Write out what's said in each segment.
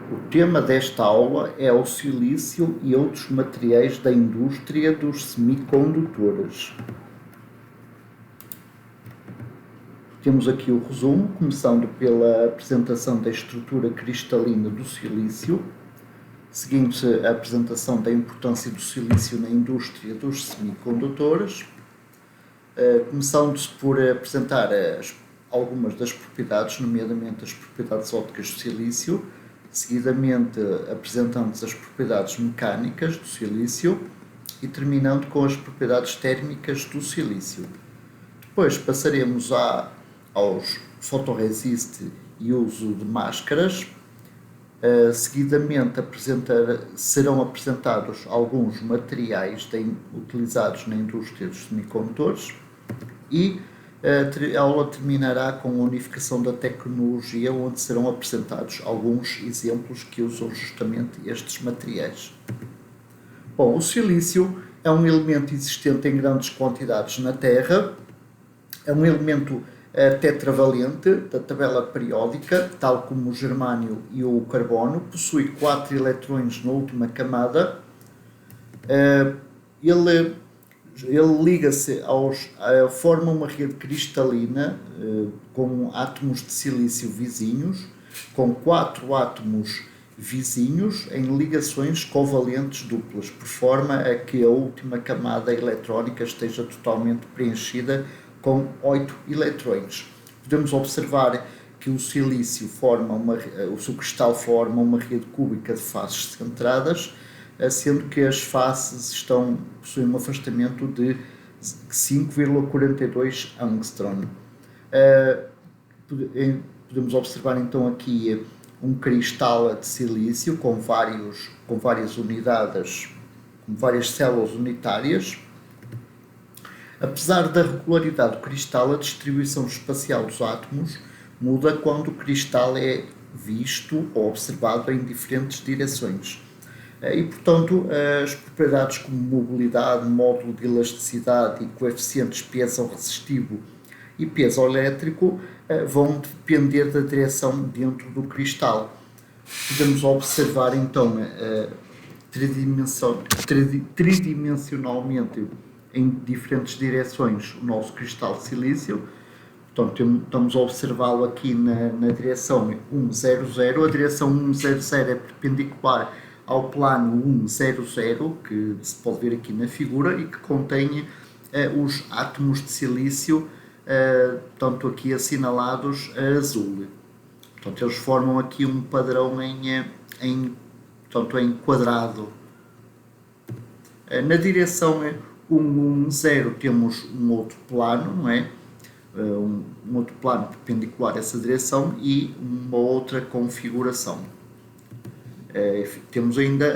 O tema desta aula é o silício e outros materiais da indústria dos semicondutores. Temos aqui o resumo, começando pela apresentação da estrutura cristalina do silício, seguindo-se a apresentação da importância do silício na indústria dos semicondutores, começando-se por apresentar algumas das propriedades, nomeadamente as propriedades ópticas do silício, seguidamente apresentando-se as propriedades mecânicas do silício e terminando com as propriedades térmicas do silício. Depois passaremos aos photoresist e uso de máscaras. Seguidamente serão apresentados alguns materiais utilizados na indústria dos semicondutores e a aula terminará com a unificação da tecnologia, onde serão apresentados alguns exemplos que usam justamente estes materiais. Bom, o silício é um elemento existente em grandes quantidades na Terra, é um elemento tetravalente da tabela periódica, tal como o germânio e o carbono, possui 4 eletrões na última camada. Ele liga-se forma uma rede cristalina com átomos de silício vizinhos, com 4 átomos vizinhos em ligações covalentes duplas, por forma a que a última camada eletrónica esteja totalmente preenchida com 8 eletrões. Podemos observar que o silício o seu cristal forma uma rede cúbica de faces centradas, sendo que as faces possuem um afastamento de 5,42 angstrom. Podemos observar então aqui um cristal de silício com várias unidades, com várias células unitárias. Apesar da regularidade do cristal, a distribuição espacial dos átomos muda quando o cristal é visto ou observado em diferentes direções. E, portanto, as propriedades como mobilidade, módulo de elasticidade e coeficientes piezo-resistivo e piezoelétrico vão depender da direção dentro do cristal. Podemos observar, então, tridimensionalmente em diferentes direções o nosso cristal de silício. Portanto, estamos a observá-lo aqui na direção 100. A direção 100 é perpendicular ao plano 100, que se pode ver aqui na figura, e que contém os átomos de silício, tanto aqui assinalados a azul. Portanto, eles formam aqui um padrão em quadrado. Na direção 110 temos um outro plano, não é? Um outro plano perpendicular a essa direção e uma outra configuração. Temos ainda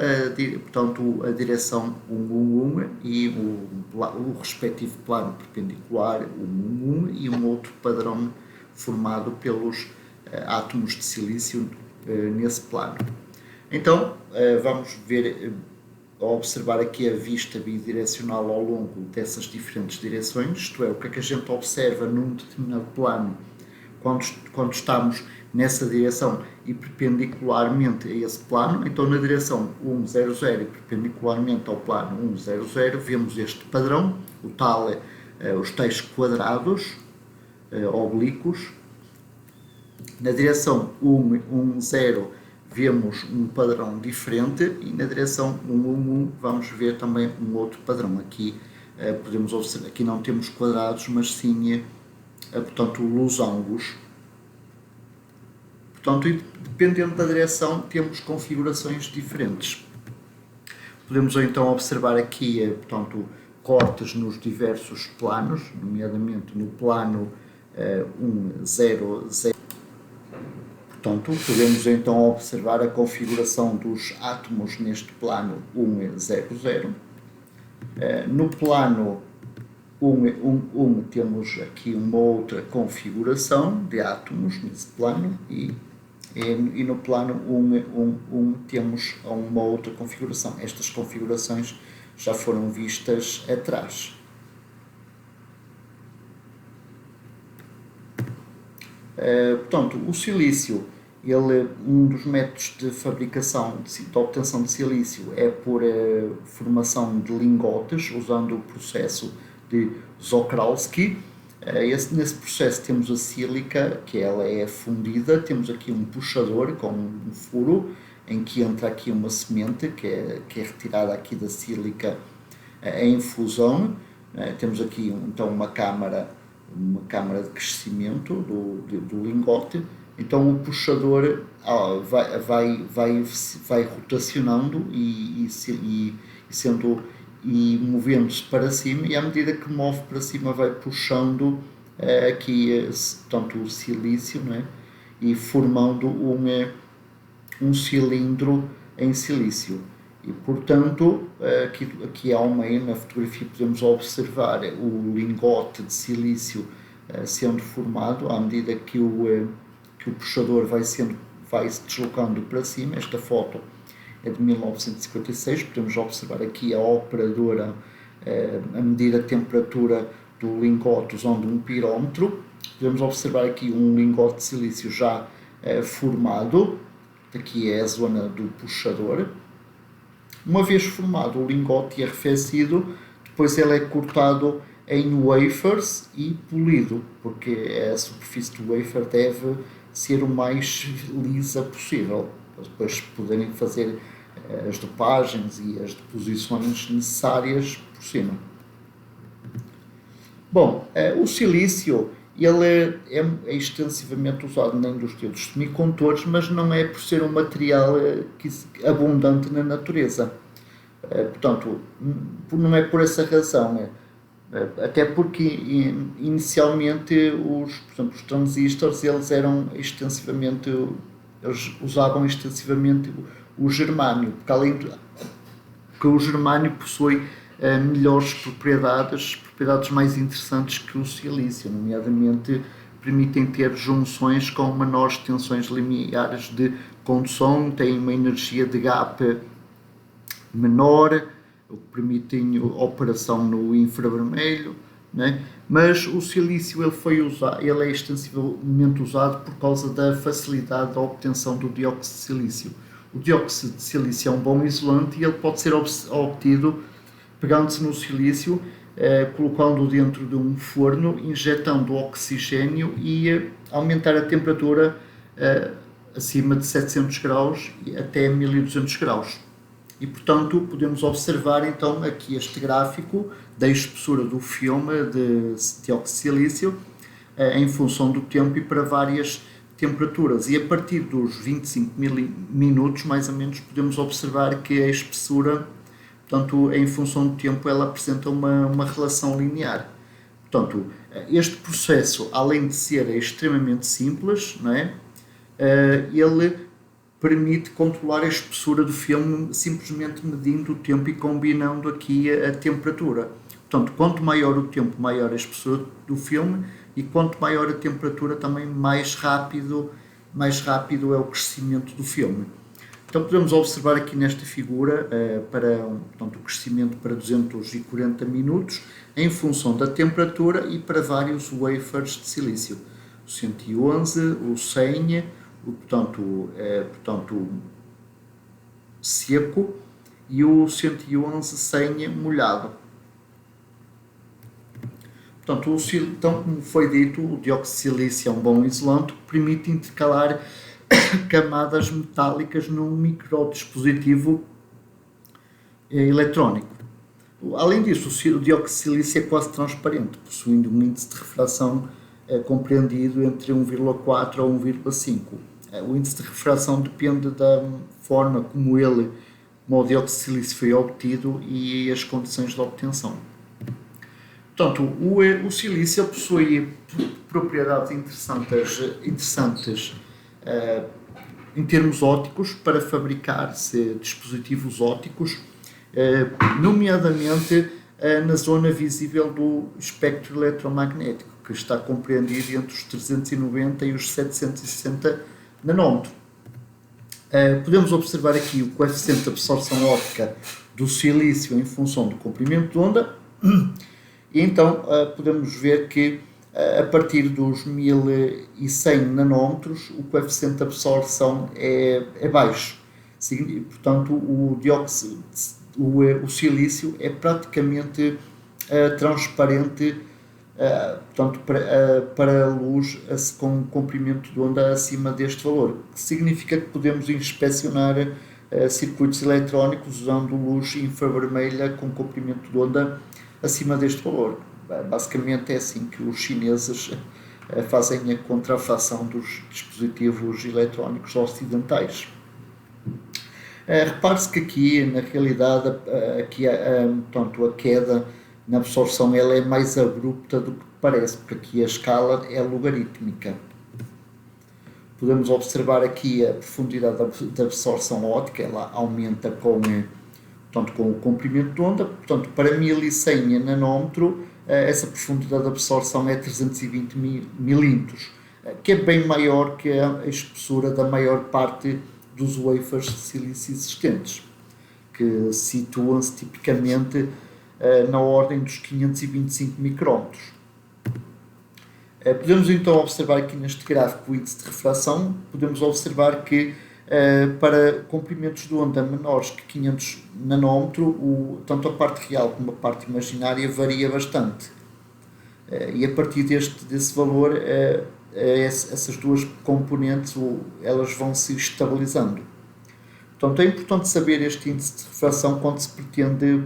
portanto, a direção 111 e o respectivo plano perpendicular 111 e um outro padrão formado pelos átomos de silício nesse plano. Então, vamos observar aqui a vista bidirecional ao longo dessas diferentes direções, isto é, o que é que a gente observa num determinado plano quando estamos nessa direção e perpendicularmente a esse plano. Então, na direção 100 e perpendicularmente ao plano 100, vemos este padrão, os tais quadrados oblíquos. Na direção 110 vemos um padrão diferente e na direção 111 vamos ver também um outro padrão. Aqui podemos observar, aqui não temos quadrados, mas sim, portanto, losangos. Portanto, dependendo da direção, temos configurações diferentes. Podemos então observar aqui, portanto, cortes nos diversos planos, nomeadamente no plano 100. Portanto, podemos então observar a configuração dos átomos neste plano 100. No plano 111 temos aqui uma outra configuração de átomos nesse plano e no plano 111 temos uma outra configuração. Estas configurações já foram vistas atrás. Portanto, o silício Um dos métodos de fabricação, de obtenção de silício, é por formação de lingotes, usando o processo de Czochralski. Nesse processo temos a sílica, que ela é fundida, temos aqui um puxador com um furo, em que entra aqui uma semente, que é retirada aqui da sílica em fusão. Temos aqui então uma câmara de crescimento do lingote. Então o puxador vai rotacionando e movendo-se para cima, e à medida que move para cima vai puxando aqui tanto o silício, não é? E formando um cilindro em silício. E portanto aqui ao meio na fotografia podemos observar o lingote de silício sendo formado à medida que o puxador vai se deslocando para cima. Esta foto é de 1956, podemos observar aqui a operadora a medir a temperatura do lingote usando um pirómetro. Podemos observar aqui um lingote de silício já formado, aqui é a zona do puxador. Uma vez formado o lingote e arrefecido, depois ele é cortado em wafers e polido, porque a superfície do wafer deve ser o mais lisa possível, para depois poderem fazer as dopagens e as deposições necessárias por cima. Bom, o silício ele é extensivamente usado na indústria dos semicondutores, mas não é por ser um material abundante na natureza. Portanto, não é por essa razão. Até porque inicialmente os transistores eles usavam extensivamente o germânio, porque além que o germânio possui melhores propriedades mais interessantes que o silício, nomeadamente permitem ter junções com menores tensões limiares de condução, têm uma energia de gap menor, o que permitem a operação no infravermelho, né? Mas o silício ele é extensivamente usado por causa da facilidade da obtenção do dióxido de silício. O dióxido de silício é um bom isolante e ele pode ser obtido pegando-se no silício, colocando-o dentro de um forno, injetando oxigênio e aumentar a temperatura acima de 700 graus até 1200 graus. E, portanto, podemos observar então aqui este gráfico da espessura do filme de dióxido de silício em função do tempo e para várias temperaturas. E a partir dos 25 minutos, mais ou menos, podemos observar que a espessura, portanto, em função do tempo, ela apresenta uma relação linear. Portanto, este processo, além de ser extremamente simples, não é? Ele permite controlar a espessura do filme simplesmente medindo o tempo e combinando aqui a temperatura. Portanto, quanto maior o tempo, maior a espessura do filme, e quanto maior a temperatura, também mais rápido é o crescimento do filme. Então podemos observar aqui nesta figura portanto, o crescimento para 240 minutos em função da temperatura e para vários wafers de silício. O 111, o 100, portanto seco, e o 111 100 molhado. Portanto, então, como foi dito, o dióxido de silício é um bom isolante que permite intercalar camadas metálicas num microdispositivo eletrónico. Além disso, o dióxido de silício é quase transparente, possuindo um índice de refração compreendido entre 1,4 a 1,5. O índice de refração depende da forma como o dióxido de silício foi obtido e as condições de obtenção. Portanto, o silício possui propriedades interessantes em termos ópticos para fabricar-se dispositivos ópticos, nomeadamente na zona visível do espectro eletromagnético, que está compreendido entre os 390 e os 760 nanômetros. Podemos observar aqui o coeficiente de absorção óptica do silício em função do comprimento de onda, e então podemos ver que A partir dos 1100 nanómetros, o coeficiente de absorção é baixo. Portanto, o silício é praticamente transparente, portanto, para a luz com um comprimento de onda acima deste valor, que significa que podemos inspecionar circuitos eletrónicos usando luz infravermelha com comprimento de onda acima deste valor. Basicamente é assim que os chineses fazem a contrafação dos dispositivos eletrónicos ocidentais. Repare-se que aqui, na realidade, portanto, a queda na absorção ela é mais abrupta do que parece, porque aqui a escala é logarítmica. Podemos observar aqui a profundidade da absorção óptica, ela aumenta portanto, com o comprimento de onda. Portanto, para 1100 nanómetro, essa profundidade de absorção é 320 milímetros, que é bem maior que a espessura da maior parte dos wafers de silício existentes, que situam-se tipicamente na ordem dos 525 micrômetros. Podemos então observar aqui neste gráfico o índice de refração. Podemos observar que para comprimentos de onda menores que 500 nanómetro, tanto a parte real como a parte imaginária varia bastante. E a partir desse valor, essas duas componentes elas vão se estabilizando. Portanto, é importante saber este índice de refração quando se pretende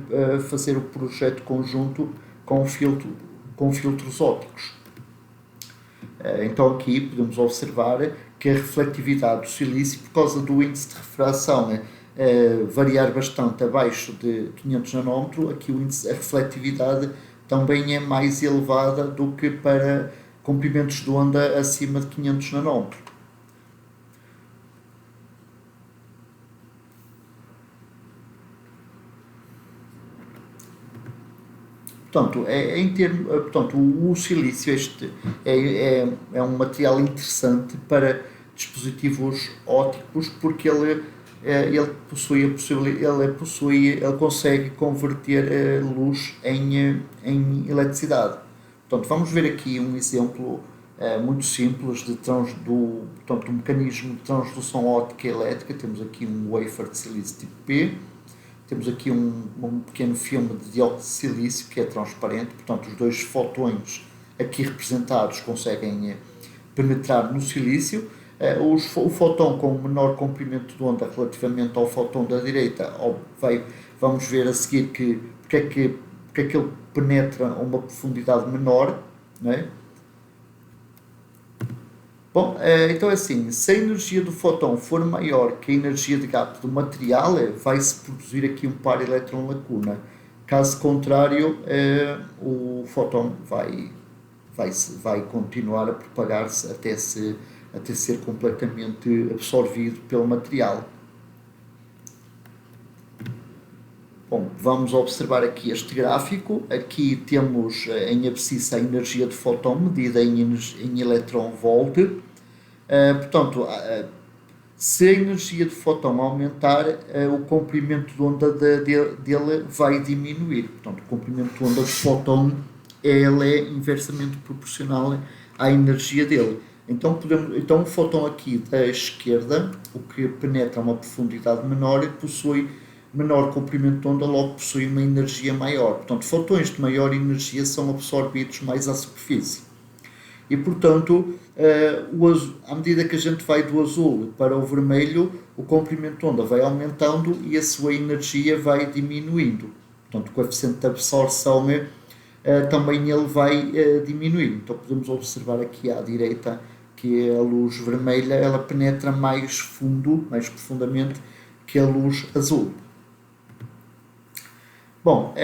fazer o projeto conjunto com filtros ópticos. Então aqui podemos observar que a refletividade do silício, por causa do índice de refração variar bastante abaixo de 500 nanómetros, aqui a refletividade também é mais elevada do que para comprimentos de onda acima de 500 nanómetros. Portanto, o silício é um material interessante para dispositivos ópticos porque ele consegue converter luz em eletricidade. Portanto, vamos ver aqui um exemplo muito simples do mecanismo de transdução óptica elétrica. Temos aqui um wafer de silício tipo P. Temos aqui um pequeno filme de dióxido de silício que é transparente, portanto os dois fotões aqui representados conseguem penetrar no silício. O fotão com menor comprimento de onda relativamente ao fotão da direita, vamos ver a seguir porque é que ele penetra a uma profundidade menor, não é? Bom, então é assim, se a energia do fóton for maior que a energia de gap do material, vai-se produzir aqui um par elétron-lacuna. Caso contrário, o fóton vai continuar a propagar-se até ser completamente absorvido pelo material. Bom, vamos observar aqui este gráfico. Aqui temos em abscissa a energia de fóton medida em eletron-volt. Portanto, se a energia de fóton aumentar, o comprimento de onda dele vai diminuir. Portanto, o comprimento de onda do fóton ele é inversamente proporcional à energia dele. Então o fóton aqui da esquerda, o que penetra a uma profundidade menor, possui menor comprimento de onda, logo possui uma energia maior. Portanto, fotões de maior energia são absorvidos mais à superfície. E, portanto, à medida que a gente vai do azul para o vermelho, o comprimento de onda vai aumentando e a sua energia vai diminuindo. Portanto, o coeficiente de absorção também ele vai diminuindo. Então, podemos observar aqui à direita que a luz vermelha ela penetra mais profundamente que a luz azul. Bom,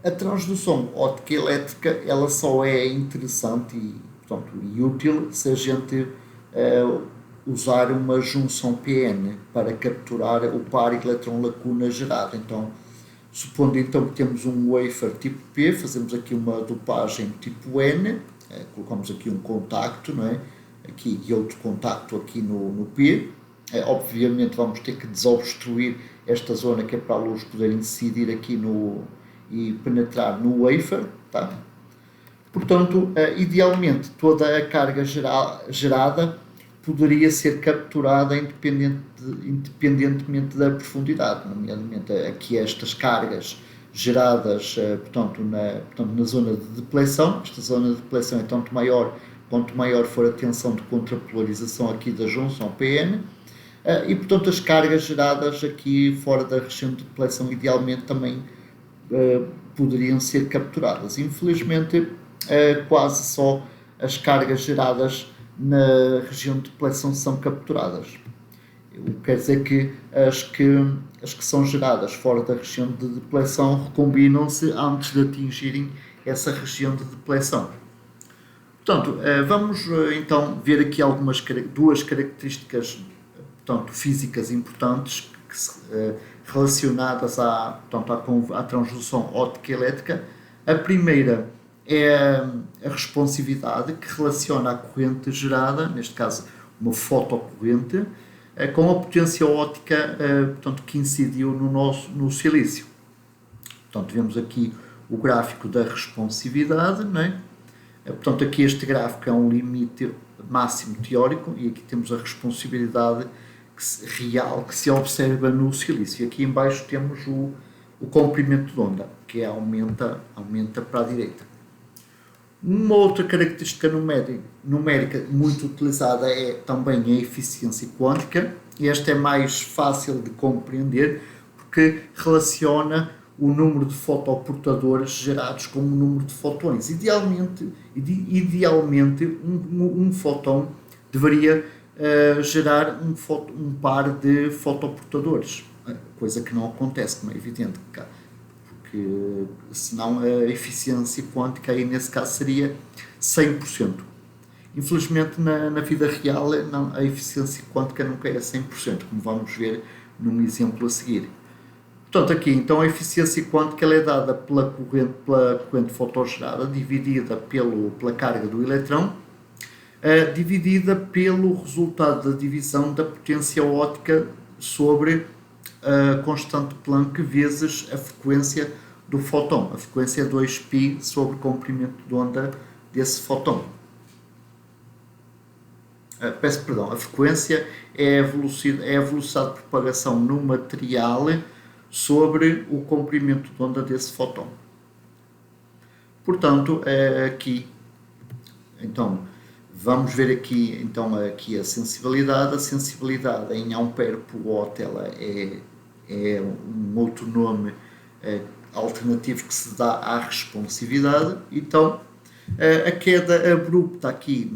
a transdução óptica elétrica ela só é interessante e útil se a gente usar uma junção PN para capturar o par elétron-lacuna gerado. Então, supondo então que temos um wafer tipo P, fazemos aqui uma dopagem tipo N, colocamos aqui um contacto, não é? Aqui e outro contacto aqui no P. Obviamente vamos ter que desobstruir esta zona que é para a luz poder incidir aqui e penetrar no wafer, tá? Portanto, idealmente, toda a carga gerada poderia ser capturada independentemente da profundidade, nomeadamente aqui estas cargas geradas portanto, na zona de depleção. Esta zona de depleção é tanto maior quanto maior for a tensão de contrapolarização aqui da junção PN, e portanto as cargas geradas aqui fora da região de depleção idealmente também poderiam ser capturadas. Infelizmente, quase só as cargas geradas na região de depleção são capturadas. O que quer dizer que as que são geradas fora da região de depleção recombinam-se antes de atingirem essa região de depleção. Portanto, vamos então ver aqui duas características portanto, físicas importantes relacionadas à transdução óptica elétrica. A primeira é a responsividade, que relaciona a corrente gerada, neste caso uma fotocorrente, com a potência óptica portanto, que incidiu no silício. Portanto, vemos aqui o gráfico da responsividade, não é? Portanto, aqui este gráfico é um limite máximo teórico e aqui temos a responsividade real que se observa no silício. Aqui em baixo temos o comprimento de onda, que aumenta para a direita. Uma outra característica numérica muito utilizada é também a eficiência quântica, e esta é mais fácil de compreender porque relaciona o número de fotoportadores gerados com o número de fotões. Idealmente um fóton deveria gerar um par de fotoportadores, coisa que não acontece, como é evidente, porque senão a eficiência quântica aí nesse caso seria 100%. Infelizmente na vida real a eficiência quântica nunca é 100%, como vamos ver num exemplo a seguir. Portanto, aqui então a eficiência quântica ela é dada pela corrente fotogerada dividida pela carga do eletrão, dividida pelo resultado da divisão da potência óptica sobre a constante Planck vezes a frequência do fóton. A frequência é 2π sobre o comprimento de onda desse fóton. Peço perdão, a frequência é a velocidade de propagação no material sobre o comprimento de onda desse fóton. Portanto, aqui, então, vamos ver aqui, então, aqui a sensibilidade. A sensibilidade em ampere por watt ela é um outro nome alternativo que se dá à responsividade. Então, a queda abrupta aqui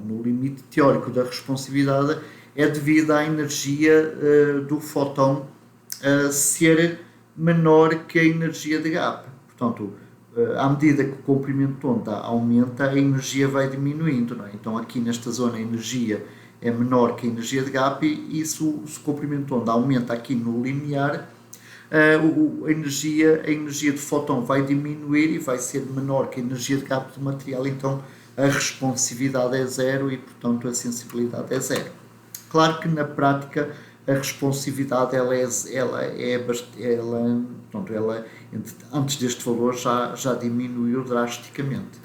no limite teórico da responsividade é devida à energia do fóton ser menor que a energia de gap. Portanto, à medida que o comprimento de onda aumenta, a energia vai diminuindo, não é? Então aqui nesta zona a energia é menor que a energia de gap, e se o comprimento de onda aumenta aqui no linear, a energia do fóton vai diminuir e vai ser menor que a energia de gap do material, então a responsividade é zero e portanto a sensibilidade é zero. Claro que na prática a responsividade antes deste valor já diminuiu drasticamente.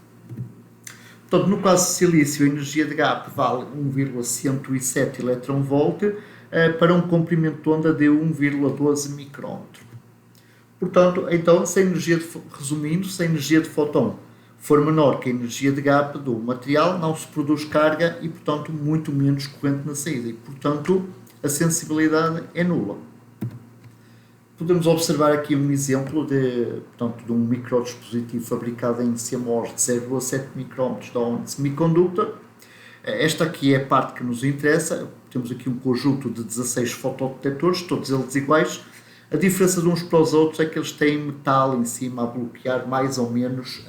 Portanto, no caso de silício, a energia de gap vale 1,107 eV para um comprimento de onda de 1,12 micrômetro. Portanto, então, resumindo, se a energia de fóton for menor que a energia de gap do material, não se produz carga e, portanto, muito menos corrente na saída. E, portanto, a sensibilidade é nula. Podemos observar aqui um exemplo de um microdispositivo fabricado em CMOS de 0,7 micrômetros da ON Semiconductor. Esta aqui é a parte que nos interessa. Temos aqui um conjunto de 16 fotodetectores, todos eles iguais. A diferença de uns para os outros é que eles têm metal em cima a bloquear mais ou menos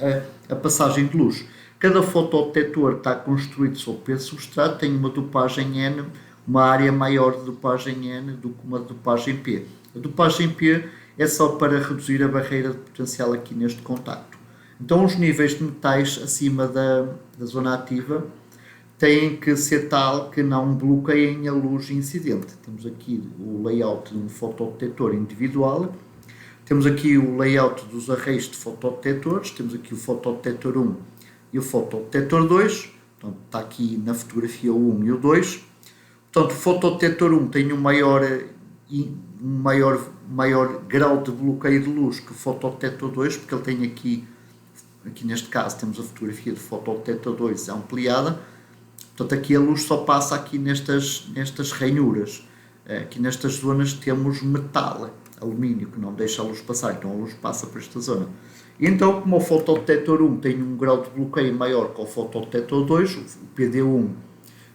a passagem de luz. Cada fotodetector está construído sobre peso substrato, tem uma dopagem N, uma área maior de dopagem N do que uma dopagem P. A dopagem P é só para reduzir a barreira de potencial aqui neste contacto. Então os níveis de metais acima da zona ativa têm que ser tal que não bloqueiem a luz incidente. Temos aqui o layout de um fotodetector individual, temos aqui o layout dos arrays de fotodetectores, temos aqui o fotodetector 1 e o fotodetector 2, portanto, está aqui na fotografia o 1 e o 2. Portanto, o fotodetector 1 tem um maior grau de bloqueio de luz que o fotodetector 2, porque ele tem aqui neste caso temos a fotografia do fotodetector 2 ampliada. Portanto, aqui a luz só passa aqui nestas ranhuras. Aqui nestas zonas temos metal, alumínio, que não deixa a luz passar, então a luz passa por esta zona. Então, como o fotodetector 1 tem um grau de bloqueio maior que o fotodetector 2, o PD1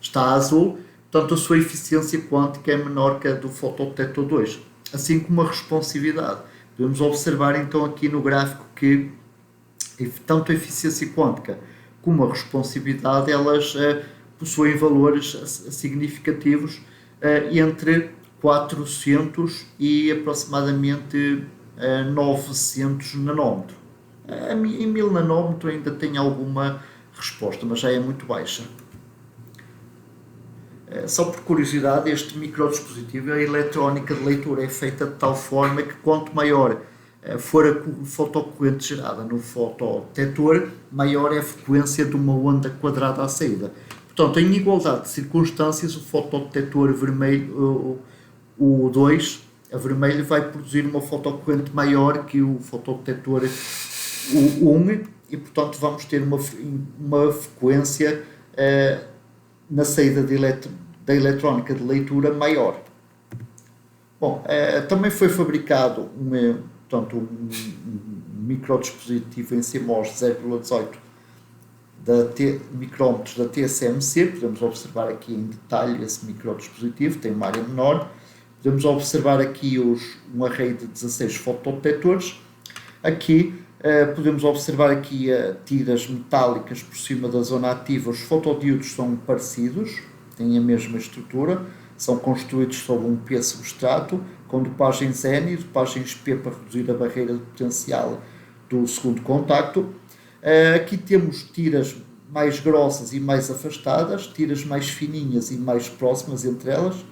está azul, portanto a sua eficiência quântica é menor que a do fotodetector 2, assim como a responsividade. Podemos observar então aqui no gráfico que tanto a eficiência quântica como a responsividade, elas possuem valores significativos entre 400 e aproximadamente 900 nanómetros. Em 1000 nanómetros ainda tem alguma resposta, mas já é muito baixa. Só por curiosidade, este microdispositivo, a eletrónica de leitura é feita de tal forma que quanto maior for a fotocorrente gerada no fotodetector, maior é a frequência de uma onda quadrada à saída. Portanto, em igualdade de circunstâncias, o fotodetector vermelho, o 2, a vermelho, vai produzir uma fotocorrente maior que o fotodetector o 1 e, portanto, vamos ter uma frequência na saída da eletrónica de leitura maior. Bom, também foi fabricado um microdispositivo em CMOS 0,18 micrômetros da TSMC. Podemos observar aqui em detalhe esse microdispositivo, tem uma área menor. Podemos observar aqui um array de 16 fotodetectores. Aqui podemos observar aqui tiras metálicas por cima da zona ativa. Os fotodiodos são parecidos, têm a mesma estrutura, são construídos sobre um P substrato, com dopagens N e dopagens P para reduzir a barreira de potencial do segundo contacto. Aqui temos tiras mais grossas e mais afastadas, tiras mais fininhas e mais próximas entre elas,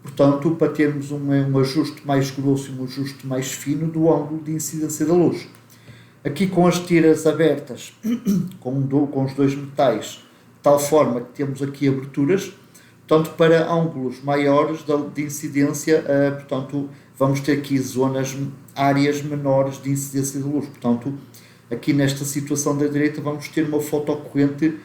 portanto, para termos um ajuste mais grosso e um ajuste mais fino do ângulo de incidência da luz. Aqui com as tiras abertas, com os dois metais, de tal forma que temos aqui aberturas, portanto, para ângulos maiores de incidência, portanto, vamos ter aqui áreas menores de incidência de luz. Portanto, aqui nesta situação da direita vamos ter uma fotocorrente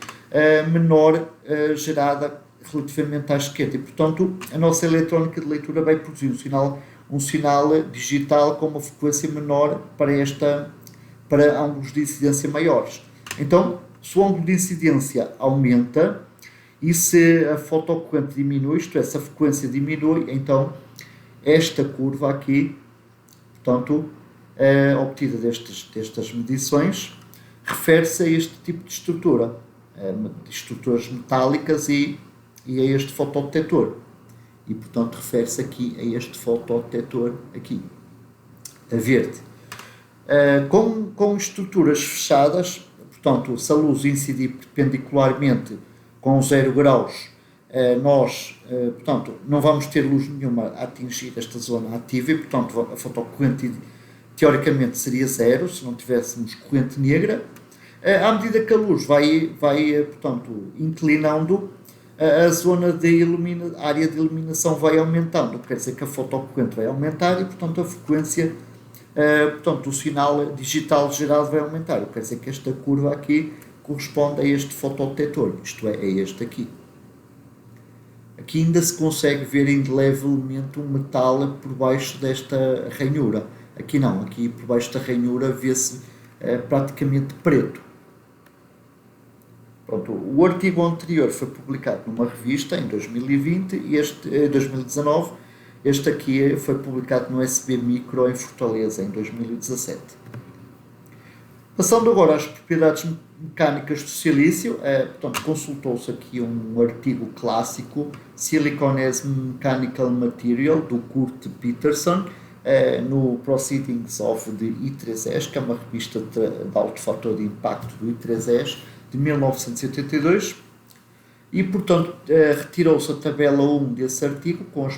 menor gerada relativamente à esquerda e, portanto, a nossa eletrónica de leitura vai produzir um sinal digital com uma frequência menor para ângulos de incidência maiores. Então, se o ângulo de incidência aumenta e se a fotocorrente diminui, isto é, se a frequência diminui, então esta curva aqui, portanto, obtida destas medições, refere-se a este tipo de estrutura, de estruturas metálicas e a este fotodetector. E, portanto, refere-se aqui a este fotodetector aqui, a verde. Com estruturas fechadas, portanto, se a luz incidir perpendicularmente com 0 graus, nós, portanto, não vamos ter luz nenhuma a atingir esta zona ativa e, portanto, a fotocorrente teoricamente seria zero se não tivéssemos corrente negra. À medida que a luz vai portanto, inclinando, a zona a área de iluminação vai aumentando, quer dizer que a fotocorrente vai aumentar e, portanto, a frequência, portanto, o sinal digital gerado vai aumentar. Quer dizer que esta curva aqui corresponde a este fotodetector, isto é, a este aqui. Aqui ainda se consegue ver indelevelmente um metal por baixo desta ranhura. Aqui não, aqui por baixo da ranhura vê-se praticamente preto. Pronto, o artigo anterior foi publicado numa revista em 2020 e 2019. Este aqui foi publicado no SB Micro em Fortaleza em 2017. Passando agora às propriedades mecânicas do silício, portanto, consultou-se aqui um artigo clássico, Silicon as Mechanical Material, do Kurt Peterson, no Proceedings of the I3S, que é uma revista de alto fator de impacto do I3S, de 1982, e, portanto, retirou-se a tabela 1 desse artigo com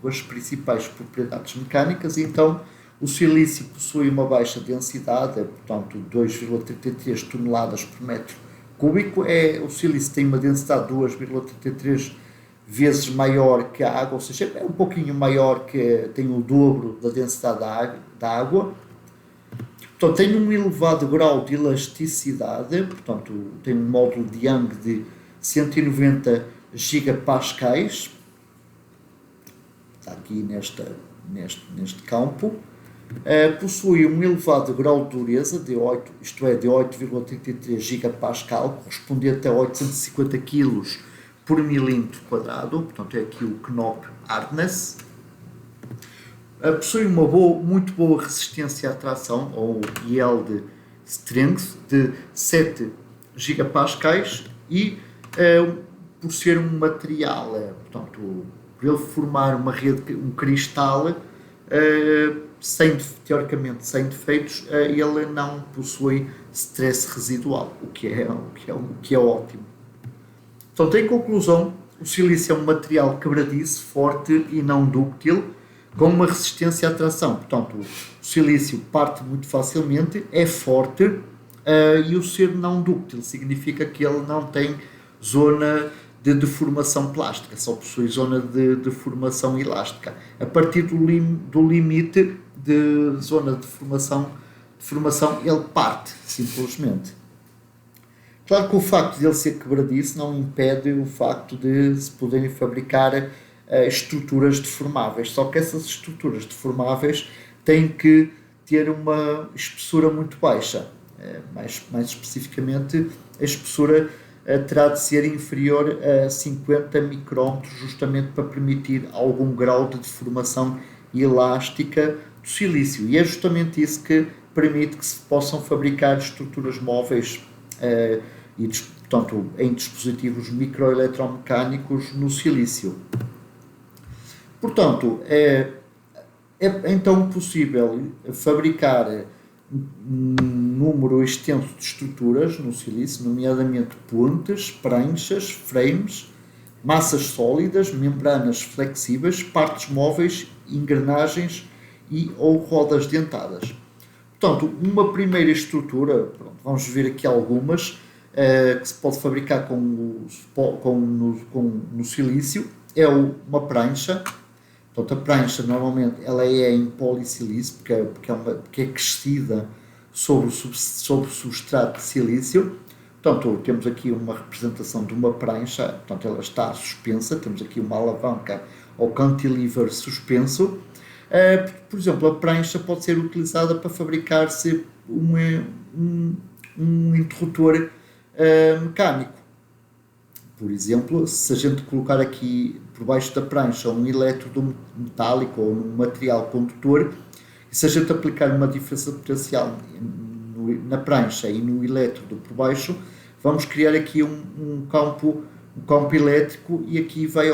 as principais propriedades mecânicas, e então o silício possui uma baixa densidade, portanto 2,33 toneladas por metro cúbico. O silício tem uma densidade de 2,33 vezes maior que a água, ou seja, é um pouquinho maior, tem o dobro da densidade da água. Portanto, tem um elevado grau de elasticidade, portanto, tem um módulo de Young de 190 gigapascais, está aqui neste campo. Possui um elevado grau de dureza, de 8,33 gigapascal, correspondente a 850 kg por milímetro quadrado, portanto é aqui o Knop Hardness. Possui uma muito boa resistência à tração, ou Yield Strength, de 7 gigapascais, e por ser um material, portanto, por ele formar uma rede, um cristal, teoricamente sem defeitos, ele não possui stress residual, o que é ótimo. Portanto, em conclusão, o silício é um material quebradiço, forte e não dúctil, com uma resistência à tração. Portanto, o silício parte muito facilmente, é forte, e o ser não dúctil significa que ele não tem zona de deformação plástica, só possui zona de deformação elástica. A partir do limite de zona de deformação, ele parte, simplesmente. Claro que o facto de ele ser quebradiço não impede o facto de se poderem fabricar estruturas deformáveis, só que essas estruturas deformáveis têm que ter uma espessura muito baixa, mais especificamente a espessura terá de ser inferior a 50 micrômetros, justamente para permitir algum grau de deformação elástica do silício, e é justamente isso que permite que se possam fabricar estruturas móveis portanto, em dispositivos microeletromecânicos no silício. Portanto, é então possível fabricar um número extenso de estruturas no silício, nomeadamente pontes, pranchas, frames, massas sólidas, membranas flexíveis, partes móveis, engrenagens ou rodas dentadas. Portanto, uma primeira estrutura, vamos ver aqui algumas, que se pode fabricar no silício, é uma prancha. Portanto, a prancha normalmente ela é em polissilício, porque é crescida sobre o substrato de silício. Portanto, temos aqui uma representação de uma prancha, portanto ela está suspensa, temos aqui uma alavanca ou cantilever suspenso. Por exemplo, a prancha pode ser utilizada para fabricar-se um interruptor mecânico. Por exemplo, se a gente colocar aqui por baixo da prancha um elétrodo metálico ou um material condutor, e se a gente aplicar uma diferença potencial na prancha e no elétrodo por baixo, vamos criar aqui um campo elétrico, e aqui vai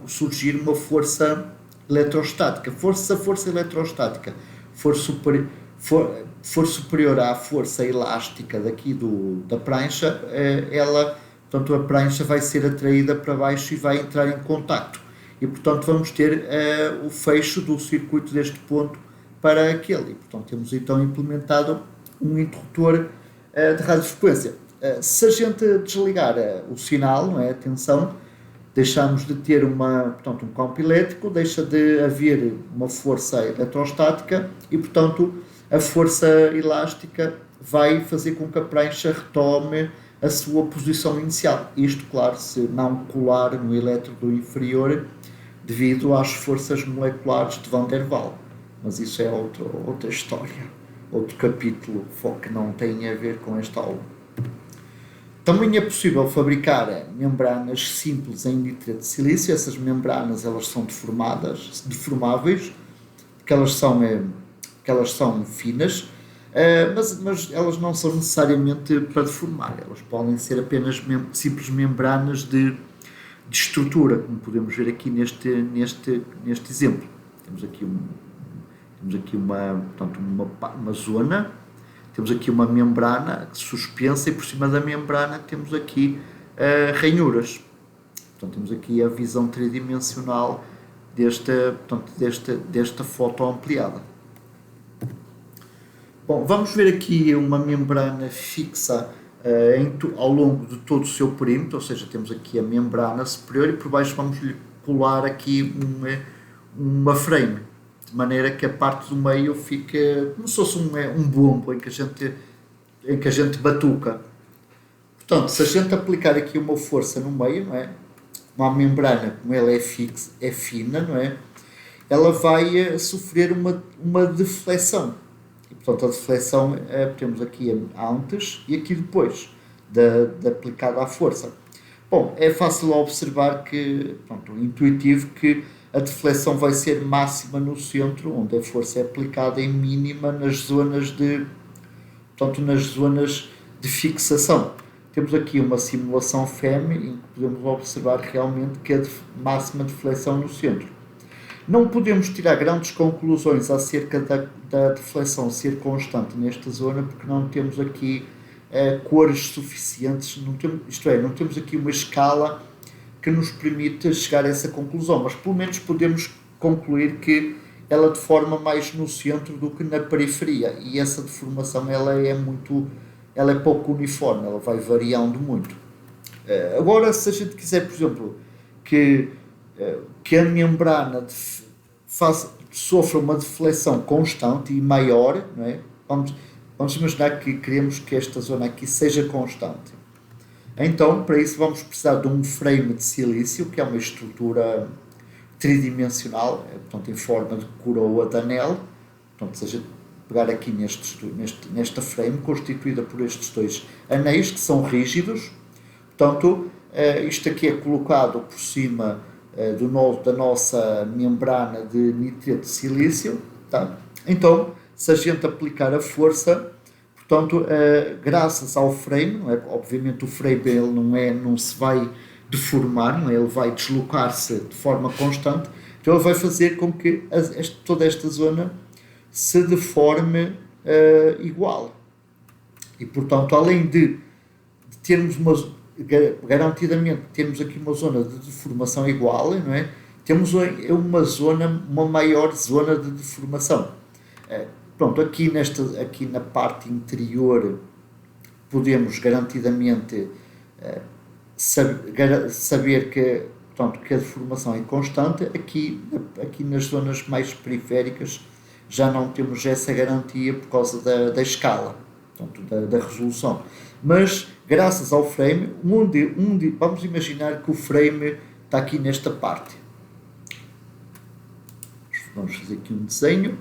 surgir uma força eletrostática. Se a força eletrostática for superior à força elástica daqui da prancha, portanto, a prancha vai ser atraída para baixo e vai entrar em contacto. E, portanto, vamos ter o fecho do circuito deste ponto para aquele. E, portanto, temos então implementado um interruptor de radiofrequência. Se a gente desligar o sinal, não é? Atenção, deixamos de ter um campo elétrico, deixa de haver uma força eletrostática e, portanto, a força elástica vai fazer com que a prancha retome a sua posição inicial. Isto, claro, se não colar no elétrodo inferior devido às forças moleculares de Van der Waals. Mas isso é outra história, outro capítulo que não tem a ver com esta aula. Também é possível fabricar membranas simples em nitreto de silício. Essas membranas elas são deformáveis, porque elas são finas, mas elas não são necessariamente para deformar, elas podem ser apenas simples membranas de estrutura, como podemos ver aqui neste exemplo. Temos aqui uma zona, temos aqui uma membrana suspensa e por cima da membrana temos aqui ranhuras. Portanto, temos aqui a visão tridimensional desta foto ampliada. Bom, vamos ver aqui uma membrana fixa ao longo de todo o seu perímetro, ou seja, temos aqui a membrana superior e por baixo vamos lhe colar aqui uma frame, de maneira que a parte do meio fica como se fosse um bombo em que a gente batuca. Portanto, se a gente aplicar aqui uma força no meio, não é? Uma membrana, como ela é fixa, é fina, não é? Ela vai sofrer uma deflexão. E, portanto, a deflexão temos aqui antes e aqui depois de aplicada a força. Bom, é fácil observar que, pronto, intuitivo, que a deflexão vai ser máxima no centro, onde a força é aplicada, e mínima nas zonas de fixação. Temos aqui uma simulação FEM em que podemos observar realmente que a máxima deflexão no centro. Não podemos tirar grandes conclusões acerca da deflexão ser constante nesta zona, porque não temos aqui cores suficientes, não temos aqui uma escala que nos permita chegar a essa conclusão, mas pelo menos podemos concluir que ela de forma mais no centro do que na periferia, e essa deformação ela é pouco uniforme, ela vai variando muito. Agora, se a gente quiser, por exemplo, que a membrana sofra uma deflexão constante e maior, não é? Vamos imaginar que queremos que esta zona aqui seja constante. Então, para isso vamos precisar de um frame de silício, que é uma estrutura tridimensional, portanto em forma de coroa de anel. Portanto, se a gente pegar aqui nesta frame, constituída por estes dois anéis, que são rígidos, portanto, isto aqui é colocado por cima da nossa membrana de nitrito de silício, tá? Então, se a gente aplicar a força, portanto, graças ao frame, não é? Obviamente o frame ele não se vai deformar, não é? Ele vai deslocar-se de forma constante, então ele vai fazer com que toda esta zona se deforme igual. E, portanto, além de termos garantidamente temos aqui uma zona de deformação igual, não é? Temos uma maior zona de deformação. Pronto, aqui na parte interior podemos garantidamente saber que, portanto, que a deformação é constante. Aqui nas zonas mais periféricas já não temos essa garantia por causa da escala, portanto, da resolução. Mas graças ao frame, vamos imaginar que o frame está aqui nesta parte. Vamos fazer aqui um desenho.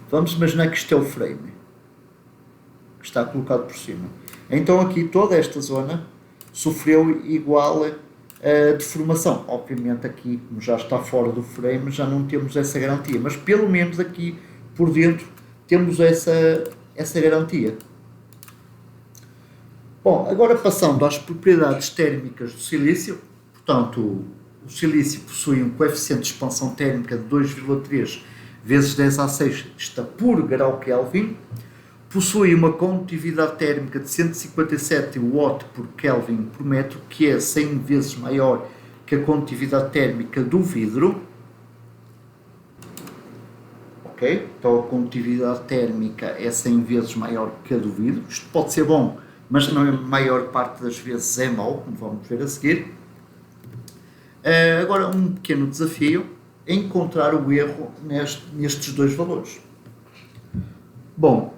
Vamos imaginar que isto é o frame, que está colocado por cima. Então aqui toda esta zona sofreu igual deformação. Obviamente aqui, como já está fora do frame, já não temos essa garantia, mas pelo menos aqui por dentro temos essa garantia. Bom, agora passando às propriedades térmicas do silício. Portanto, o silício possui um coeficiente de expansão térmica de 2,3 vezes 10 a 6 por grau Kelvin. Possui uma condutividade térmica de 157 Watt por Kelvin por metro, que é 100 vezes maior que a condutividade térmica do vidro. Ok? Então a condutividade térmica é 100 vezes maior que a do vidro. Isto pode ser bom, mas na maior parte das vezes é mau, como vamos ver a seguir. Agora, um pequeno desafio é encontrar o erro nestes dois valores. Bom,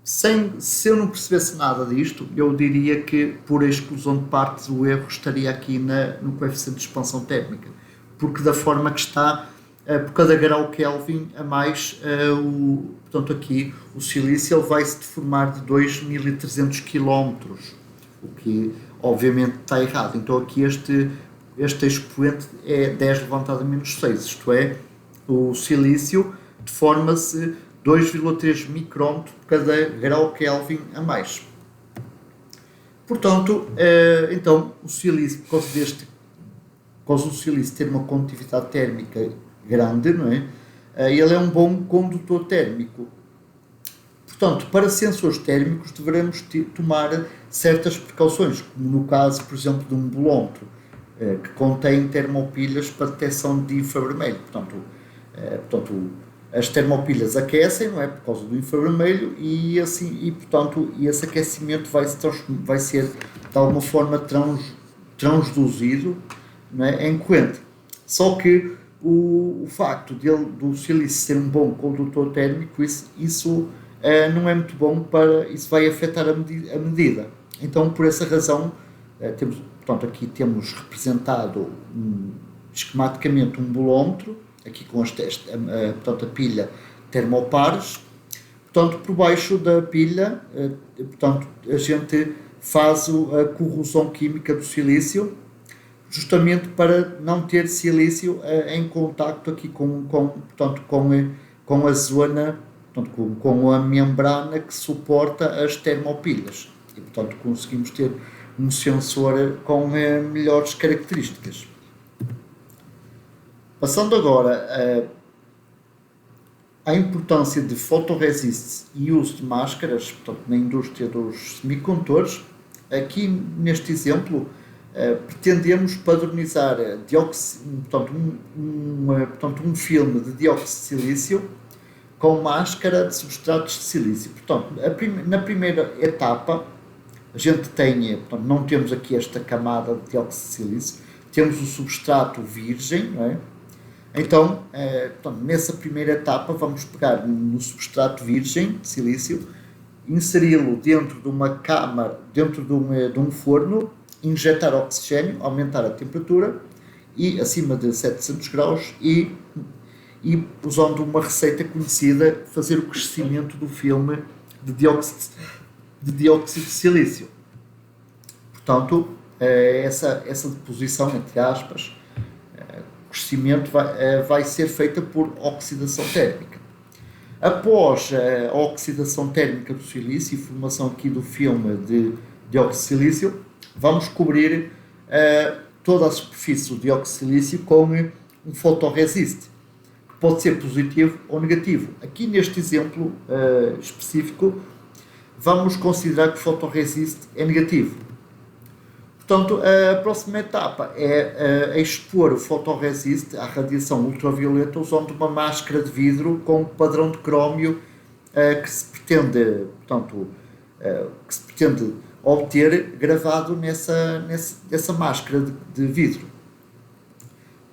se eu não percebesse nada disto, eu diria que por exclusão de partes o erro estaria aqui no coeficiente de expansão térmica, porque da forma que está, por cada grau Kelvin a mais, portanto aqui o silício ele vai se deformar de 2.300 km, o que obviamente está errado. Então aqui este expoente é 10 elevado a menos 6, isto é, o silício deforma-se 2,3 micrômetros por cada grau Kelvin a mais. Portanto, então o silício, por causa do silício ter uma condutividade térmica grande, não é? Ele é um bom condutor térmico. Portanto, para sensores térmicos devemos tomar certas precauções, como no caso, por exemplo, de um bolômetro. que contém termopilhas para detecção de infravermelho. Portanto, as termopilhas aquecem, não é, por causa do infravermelho e esse aquecimento vai ser de alguma forma transduzido, não é, em corrente. Só que o facto do silício ser um bom condutor térmico, isso não é muito bom isso vai afetar a medida. Então, por essa razão, aqui temos representado esquematicamente um bolómetro, aqui com a pilha termopares. Portanto, por baixo da pilha, a gente faz a corrosão química do silício, justamente para não ter silício em contacto aqui com a zona, com a membrana que suporta as termopilhas. E, portanto, conseguimos ter um sensor com melhores características. Passando agora à importância de fotoresist e uso de máscaras, portanto, na indústria dos semicondutores, aqui neste exemplo pretendemos padronizar um filme de dióxido de silício com máscara de substratos de silício. Portanto, na primeira etapa, a gente não temos aqui esta camada de dióxido de silício, temos o substrato virgem, não é? Então, nessa primeira etapa, vamos pegar no substrato virgem de silício, inseri-lo dentro de uma câmara, dentro de um forno, injetar oxigênio, aumentar a temperatura e acima de 700 graus e usando uma receita conhecida, fazer o crescimento do filme de dióxido de silício. Portanto, essa deposição, entre aspas, o crescimento vai ser feita por oxidação térmica. Após a oxidação térmica do silício e formação aqui do filme de dióxido de silício, vamos cobrir toda a superfície do dióxido de silício com um fotoresist, que pode ser positivo ou negativo. Aqui neste exemplo específico, vamos considerar que o fotoresist é negativo. Portanto, a próxima etapa é expor o fotoresist à radiação ultravioleta usando uma máscara de vidro com padrão de crómio que se pretende obter gravado nessa máscara de vidro.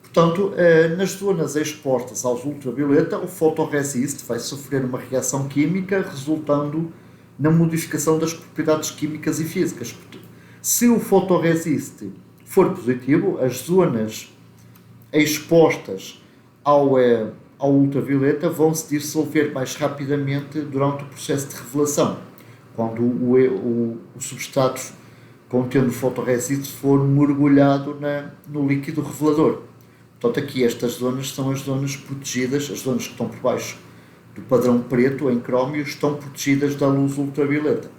Portanto, nas zonas expostas aos ultravioleta, o fotoresist vai sofrer uma reação química, resultando na modificação das propriedades químicas e físicas. Se o fotoresist for positivo, as zonas expostas ao ultravioleta vão se dissolver mais rapidamente durante o processo de revelação, quando o substrato contendo fotoresist for mergulhado no líquido revelador. Portanto, aqui estas zonas são as zonas protegidas, as zonas que estão por baixo do padrão preto em crómio estão protegidas da luz ultravioleta.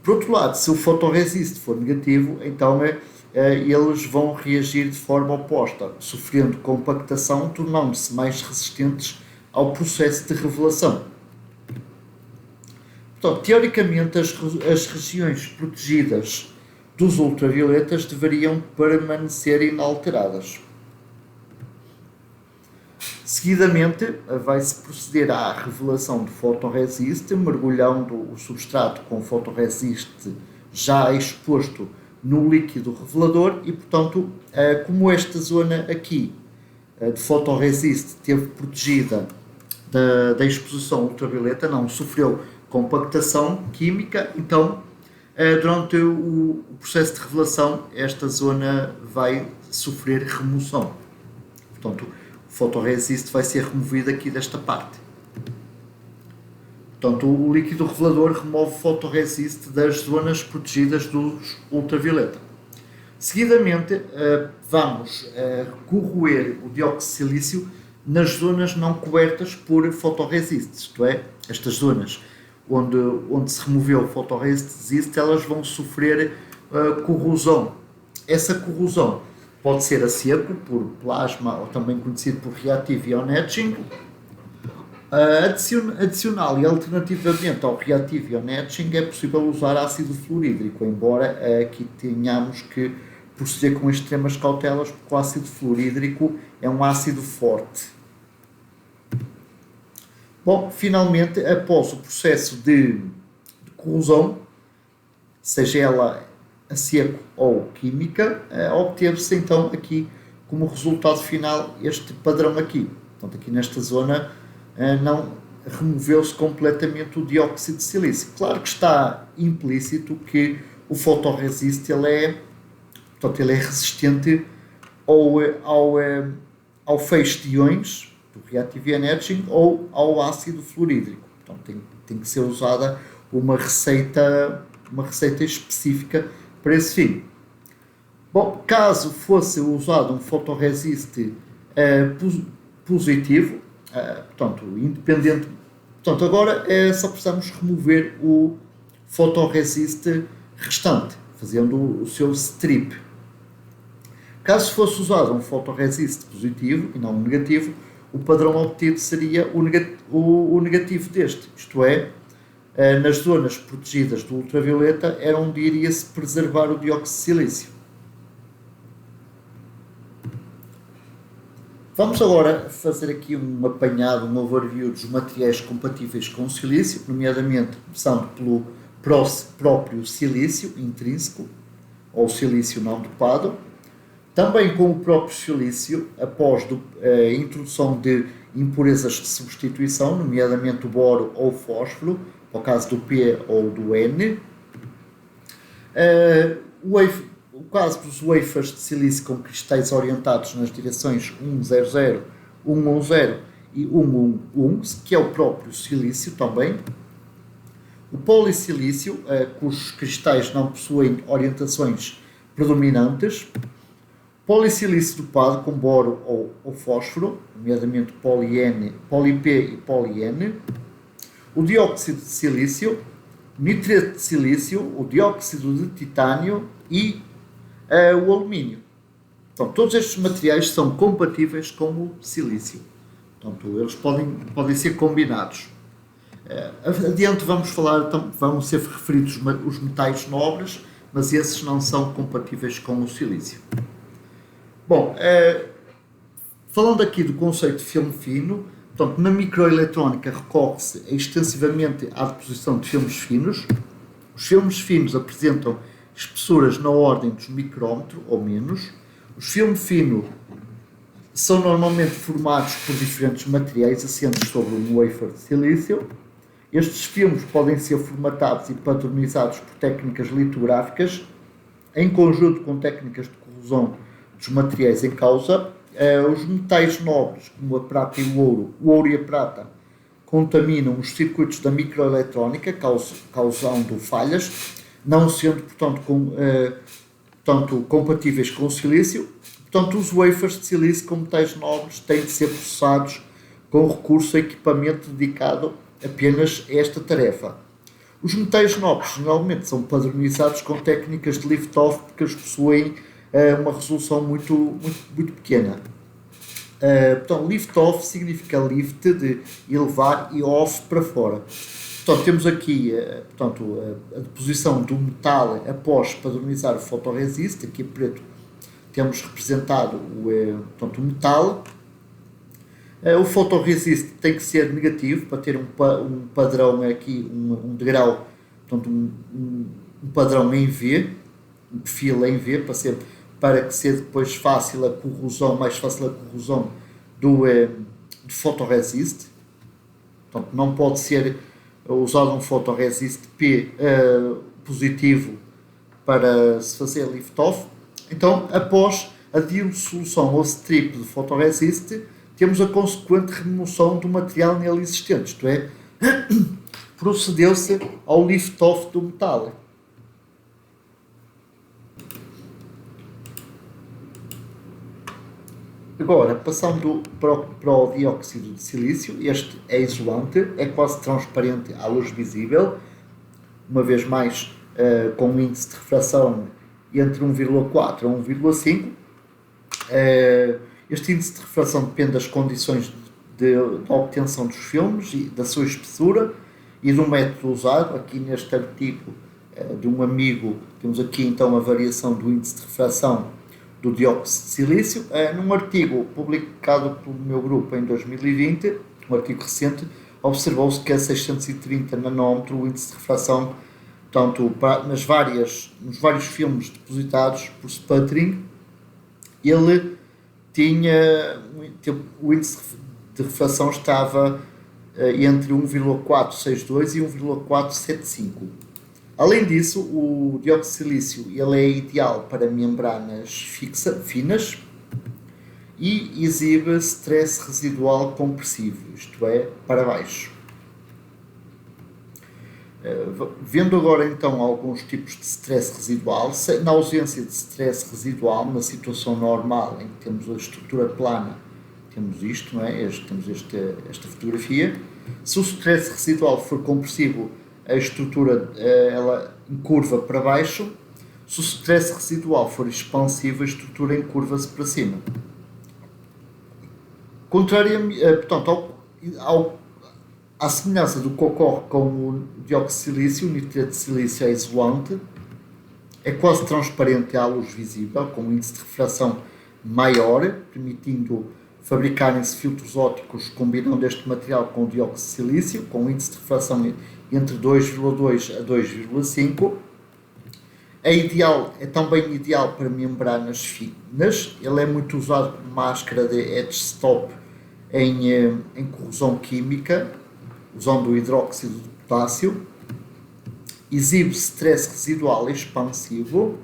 Por outro lado, se o fotoresist for negativo, então eles vão reagir de forma oposta, sofrendo compactação, tornando-se mais resistentes ao processo de revelação. Portanto, teoricamente, as regiões protegidas dos ultravioletas deveriam permanecer inalteradas. Seguidamente, vai-se proceder à revelação de fotoresist, mergulhando o substrato com fotoresist já exposto no líquido revelador e, portanto, como esta zona aqui de fotoresist esteve protegida da exposição ultravioleta, não sofreu compactação química, então, durante o processo de revelação, esta zona vai sofrer remoção. Portanto, o fotoresist vai ser removido aqui desta parte. Portanto, o líquido revelador remove o fotoresist das zonas protegidas dos ultravioleta. Seguidamente, vamos corroer o dióxido de silício nas zonas não cobertas por fotoresist, isto é, estas zonas onde se removeu o fotoresist, elas vão sofrer corrosão. Essa corrosão pode ser a seco, por plasma, ou também conhecido por reativo ion etching. Adicional e alternativamente ao reativo ion etching é possível usar ácido fluorídrico, embora aqui tenhamos que proceder com extremas cautelas, porque o ácido fluorídrico é um ácido forte. Bom, finalmente, após o processo de corrosão, seja ela a seco ou química, obteve-se então aqui como resultado final este padrão aqui. Portanto, aqui nesta zona não removeu-se completamente o dióxido de silício. Claro que está implícito que o fotorresiste ele é resistente ao feixe de íons do reactive energy ou ao ácido fluorídrico. Portanto, tem que ser usada uma receita específica para esse fim. Bom, caso fosse usado um fotorresiste positivo, independente. Portanto, agora só precisamos remover o fotorresiste restante, fazendo o seu strip. Caso fosse usado um fotorresiste positivo e não um negativo, o padrão obtido seria o negativo deste, isto é, nas zonas protegidas do ultravioleta era onde iria-se preservar o dióxido de silício. Vamos agora fazer aqui um apanhado, um overview dos materiais compatíveis com o silício, nomeadamente começando pelo próprio silício intrínseco, ou silício não dopado. Também com o próprio silício, após a introdução de impurezas de substituição, nomeadamente o boro ou o fósforo, no caso do P ou do N. O caso dos wafers de silício com cristais orientados nas direções 100, 110 e 111, que é o próprio silício também. O polissilício, cujos cristais não possuem orientações predominantes. Polissilício dopado com boro ou fósforo, nomeadamente poli-P e poli-N. O dióxido de silício, nitrito de silício, o dióxido de titânio e o alumínio. Então, todos estes materiais são compatíveis com o silício. Portanto, eles podem ser combinados. Adiante vão ser referidos os metais nobres, mas esses não são compatíveis com o silício. Bom, falando aqui do conceito de filme fino, portanto, na microeletrónica recorre-se extensivamente à deposição de filmes finos. Os filmes finos apresentam espessuras na ordem dos micrômetros ou menos. Os filmes finos são normalmente formados por diferentes materiais assentes sobre um wafer de silício. Estes filmes podem ser formatados e padronizados por técnicas litográficas, em conjunto com técnicas de corrosão dos materiais em causa. Os metais nobres, como a prata e o ouro e a prata, contaminam os circuitos da microeletrónica, causando falhas, não sendo, portanto, compatíveis com o silício. Portanto, os wafers de silício com metais nobres têm de ser processados com recurso a equipamento dedicado apenas a esta tarefa. Os metais nobres geralmente são padronizados com técnicas de lift-off porque eles possuem uma resolução muito pequena. Portanto, lift-off significa lift, de elevar, e off, para fora. Portanto, temos aqui a deposição do metal após padronizar o fotorresiste. Aqui em preto temos representado o metal. O fotorresiste tem que ser negativo para ter um padrão aqui, um degrau, portanto, um padrão em V, um perfil em V, para que seja depois mais fácil a corrosão do fotorresiste. Portanto, não pode ser usado um fotorresiste P positivo para se fazer lift-off. Então, após a dissolução ou strip do fotorresiste, temos a consequente remoção do material nele existente, isto é, procedeu-se ao lift-off do metal. Agora, passando para o dióxido de silício, este é isolante, é quase transparente à luz visível, uma vez mais com um índice de refração entre 1,4 a 1,5. Este índice de refração depende das condições de obtenção dos filmes e da sua espessura e do método usado. Aqui neste artigo de um amigo. Temos aqui então a variação do índice de refração do dióxido de silício. Num artigo publicado pelo meu grupo em 2020, um artigo recente, observou-se que a 630 nanómetro o índice de refração, portanto, nos vários filmes depositados por sputtering, ele o índice de refração estava entre 1,462 e 1,475. Além disso, o dióxido de silício ele é ideal para membranas finas e exibe stress residual compressivo, isto é, para baixo. Vendo agora então alguns tipos de stress residual, na ausência de stress residual, na situação normal em que temos a estrutura plana, temos isto, não é? Temos esta fotografia. Se o stress residual for compressivo, a estrutura ela encurva para baixo. Se o stress residual for expansivo, a estrutura encurva-se para cima. Portanto, à semelhança do que ocorre com o dióxido de silício, o nitrito de silício é isolante, é quase transparente à luz visível, com um índice de refração maior, permitindo fabricarem-se filtros ópticos combinando este material com o dióxido de silício, com um índice de refração entre 2,2 a 2,5. É também ideal para membranas finas. Ele é muito usado como máscara de edge stop em corrosão química, usando o hidróxido de potássio. Exibe stress residual expansivo.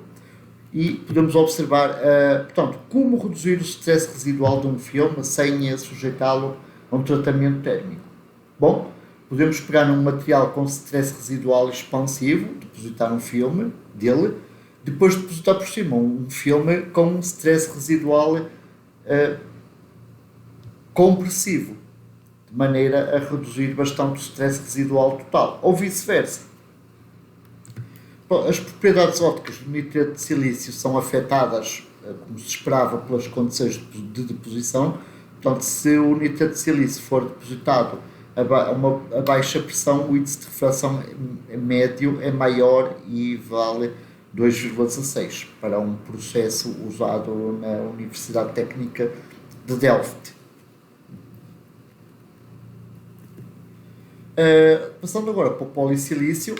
E podemos observar, portanto, como reduzir o stress residual de um filme sem sujeitá-lo a um tratamento térmico. Bom, podemos pegar num material com stress residual expansivo, depositar um filme dele, depois depositar por cima um filme com um stress residual compressivo, de maneira a reduzir bastante o stress residual total, ou vice-versa. As propriedades ópticas do nitrito de silício são afetadas, como se esperava, pelas condições de deposição. Portanto, se o nitrito de silício for depositado a baixa pressão, o índice de refração médio é maior e vale 2,16 para um processo usado na Universidade Técnica de Delft. Passando agora para o polissilício.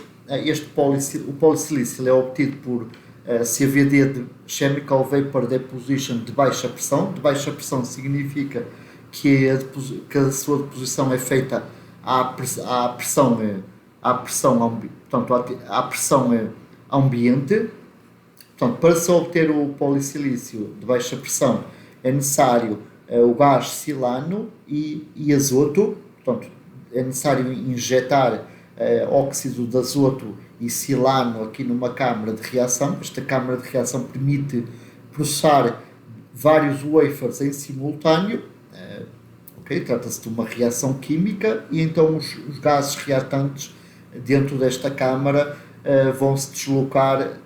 O polissilício é obtido por CVD de Chemical Vapor Deposition de baixa pressão. De baixa pressão significa que a sua deposição é feita à pressão ambiente. Portanto, para se obter o polissilício de baixa pressão é necessário o gás silano e azoto. Portanto, é necessário injetar óxido de azoto e silano aqui numa câmara de reação. Esta câmara de reação permite processar vários wafers em simultâneo. Trata-se de uma reação química e então os gases reatantes dentro desta câmara vão se deslocar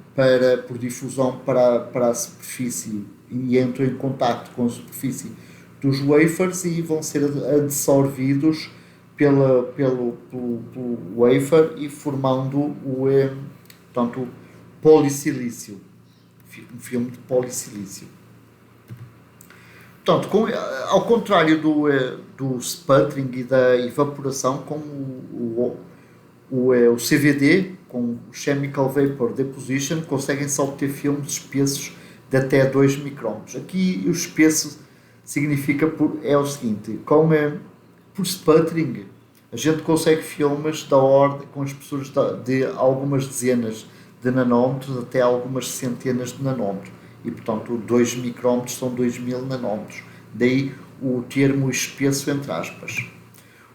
por difusão para a superfície e entram em contato com a superfície dos wafers e vão ser absorvidos pelo wafer e formando o polissilício, um filme de polissilício. Portanto, ao contrário do sputtering e da evaporação, com o CVD, com o Chemical Vapor Deposition, conseguem-se obter filmes espessos de até 2 micrômetros. Aqui o espesso significa é o seguinte: por sputtering, a gente consegue filmes da ordem com espessuras de algumas dezenas de nanómetros até algumas centenas de nanómetros. E, portanto, 2 micrômetros são 2000 nanómetros. Daí o termo espesso entre aspas.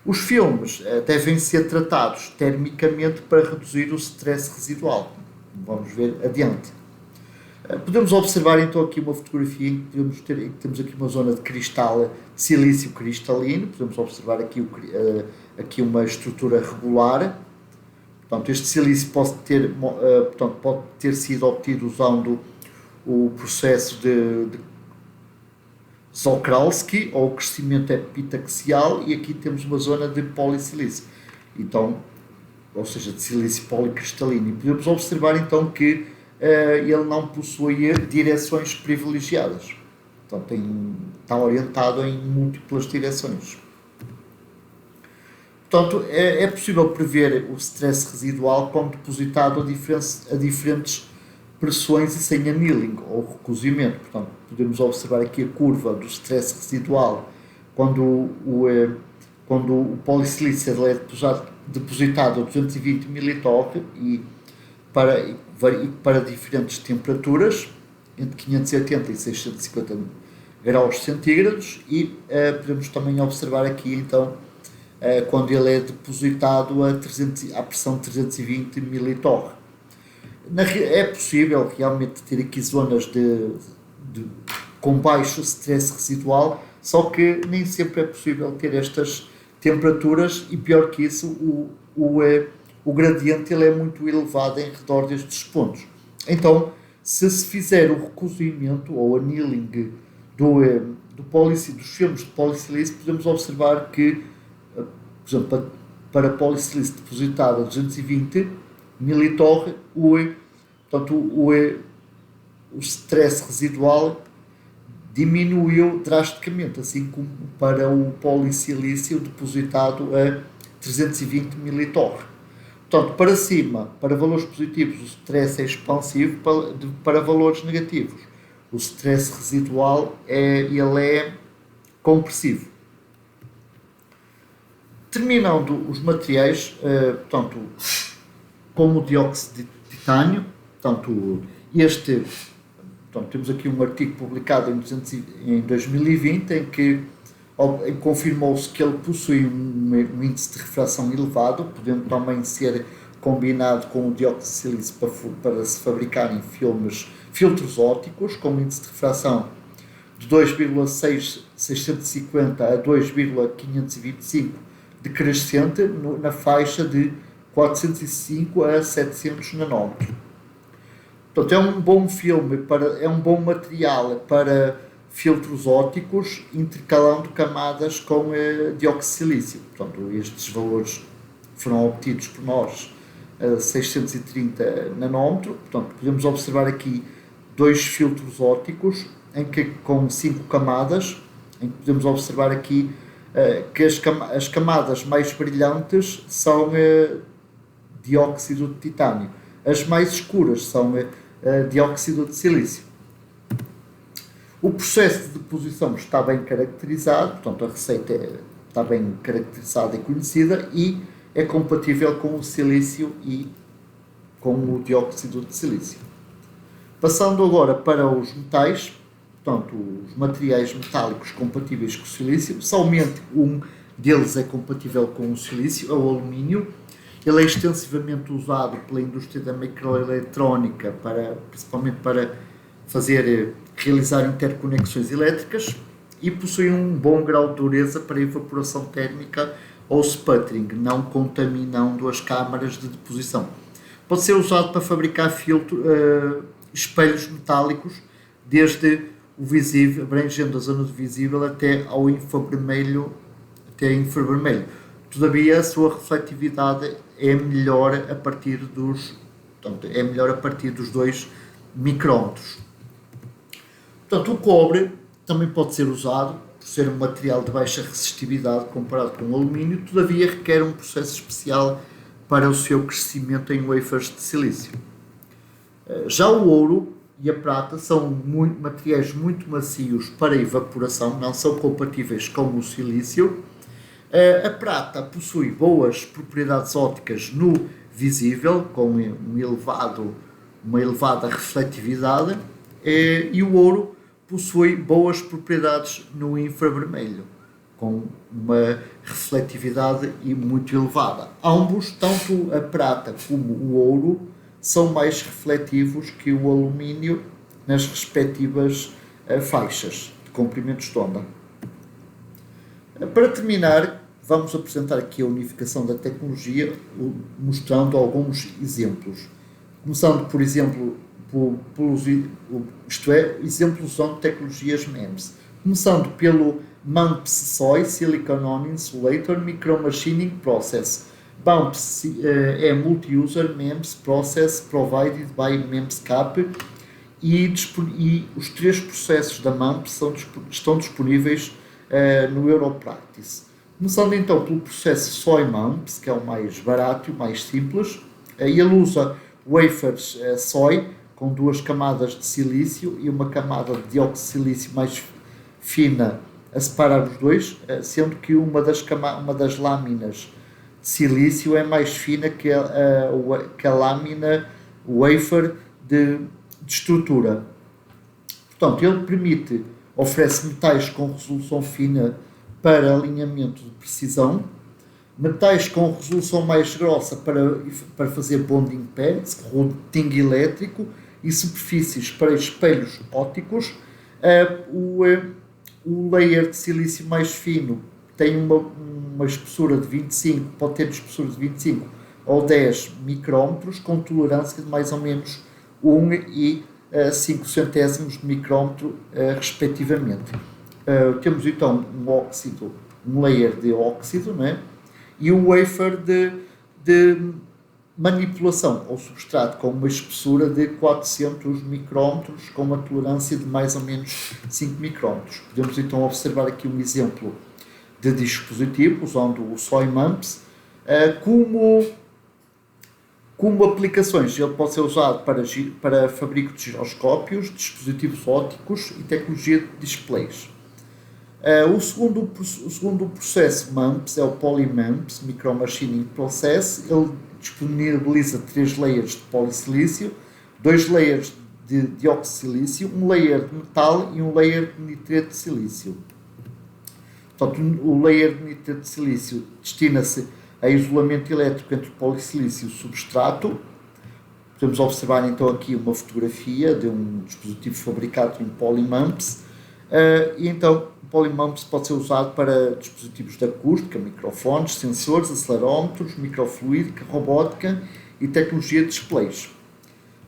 Os filmes devem ser tratados termicamente para reduzir o stress residual. Vamos ver adiante. Podemos observar então aqui uma fotografia em que temos aqui uma zona de cristal, de silício cristalino. Podemos observar aqui uma estrutura regular. Portanto, este silício pode ter sido obtido usando o processo de Czochralski ou crescimento epitaxial, e aqui temos uma zona de polissilício. Então, ou seja, de silício policristalino. E podemos observar então que ele não possui direções privilegiadas. Então está orientado em múltiplas direções. Portanto, é possível prever o stress residual quando depositado a diferentes pressões e sem annealing ou recozimento. Portanto, podemos observar aqui a curva do stress residual quando o polissilício é depositado a 220 mT e para diferentes temperaturas, entre 580 e 650 graus centígrados, e podemos também observar aqui então quando ele é depositado à pressão 320 mT. É possível realmente ter aqui zonas com baixo stress residual, só que nem sempre é possível ter estas temperaturas, e pior que isso, o gradiente ele é muito elevado em redor destes pontos. Então, se fizer o recozimento ou annealing dos filmes de polissilício, podemos observar que, por exemplo, para polissilício depositado a 220 mT, o stress residual diminuiu drasticamente, assim como para o polissilício depositado a 320 mT. Portanto, para cima, para valores positivos, o stress é expansivo, para valores negativos, o stress residual ele é compressivo. Terminando os materiais, portanto, como o dióxido de titânio, portanto, temos aqui um artigo publicado em 2020 em que confirmou-se que ele possui um índice de refração elevado, podendo também ser combinado com o dióxido de silício para se fabricarem filtros ópticos com um índice de refração de 2,650 a 2,525 decrescente na faixa de 405 a 700 nanómetros. Portanto, é um bom é um bom material para filtros ópticos intercalando camadas com dióxido de silício. Portanto, estes valores foram obtidos por nós a 630 nanómetros. Portanto, podemos observar aqui dois filtros ópticos com 5 camadas, em que podemos observar aqui que as camadas mais brilhantes são dióxido de titânio, as mais escuras são dióxido de silício. O processo de deposição está bem caracterizado, portanto a receita está bem caracterizada e conhecida e é compatível com o silício e com o dióxido de silício. Passando agora para os metais, portanto os materiais metálicos compatíveis com o silício, somente um deles é compatível com o silício, é o alumínio. Ele é extensivamente usado pela indústria da microeletrónica, principalmente para realizar interconexões elétricas, e possui um bom grau de dureza para evaporação térmica ou sputtering, não contaminando as câmaras de deposição. Pode ser usado para fabricar espelhos metálicos, desde o visível, abrangendo a zona do visível até ao infravermelho. Todavia, a sua refletividade é melhor a partir dos 2 micrômetros. Portanto, o cobre também pode ser usado por ser um material de baixa resistividade comparado com o alumínio, todavia requer um processo especial para o seu crescimento em wafers de silício. Já o ouro e a prata são materiais muito macios para evaporação, não são compatíveis com o silício. A prata possui boas propriedades ópticas no visível, com uma elevada refletividade, e o ouro possui boas propriedades no infravermelho, com uma refletividade muito elevada. Ambos, tanto a prata como o ouro, são mais refletivos que o alumínio nas respectivas faixas de comprimentos de onda. Para terminar, vamos apresentar aqui a unificação da tecnologia, mostrando alguns exemplos. Começando, por exemplo, exemplos usando tecnologias MEMS. Começando pelo MANPSSOI, Silicon On Insulator Micromachining Process, MUMPS é Multi-User MEMS Process Provided by MEMSCAP e os 3 processos da MUMPS estão disponíveis no Europractice. Começando então pelo processo SOI MUMPS, que é o mais barato e o mais simples. Ele usa wafers SOI com 2 camadas de silício e uma camada de dióxido de silício mais fina a separar os dois, sendo que uma das lâminas de silício é mais fina que a lâmina wafer de estrutura. Portanto, ele oferece metais com resolução fina para alinhamento de precisão, metais com resolução mais grossa para fazer bonding pads, routing elétrico e superfícies para espelhos ópticos. O layer de silício mais fino tem uma espessura de 25, pode ter espessura de 25 ou 10 micrômetros, com tolerância de mais ou menos 1 e 5 centésimos de micrômetro, respectivamente. Temos então um layer de óxido, né? E um wafer de manipulação ou substrato com uma espessura de 400 micrômetros, com uma tolerância de mais ou menos 5 micrômetros. Podemos então observar aqui um exemplo de dispositivo usando o SOI MUMPS como aplicações. Ele pode ser usado para fabrico de giroscópios, dispositivos ópticos e tecnologia de displays. O segundo processo MUMPS é o PolyMUMPS, Micro Machining Process. Ele disponibiliza 3 layers de polissilício, 2 layers de dióxido de silício, um layer de metal e um layer de nitrito de silício. Portanto, o layer de nitrito de silício destina-se a isolamento elétrico entre o polissilício e o substrato. Podemos observar então aqui uma fotografia de um dispositivo fabricado em PolyMUMPS. E então o PolyMUMPS pode ser usado para dispositivos de acústica, microfones, sensores, acelerómetros, microfluídica, robótica e tecnologia de displays.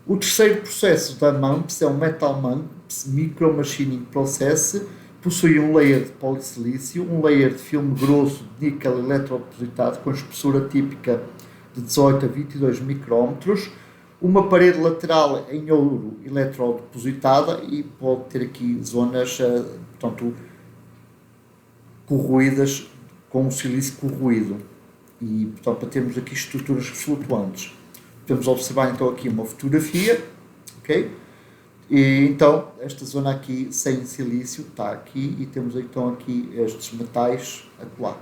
O terceiro processo da MUMPS é o Metal MUMPS Micro Machining Process. Possui um layer de polissilício, um layer de filme grosso de níquel eletrodepositado com espessura típica de 18 a 22 micrômetros, uma parede lateral em ouro eletrodepositada e pode ter aqui zonas, portanto, corroídas, com o silício corroído, e portanto para termos aqui estruturas flutuantes. Podemos observar então aqui uma fotografia, ok? E então esta zona aqui sem silício está aqui e temos então aqui estes metais a colar.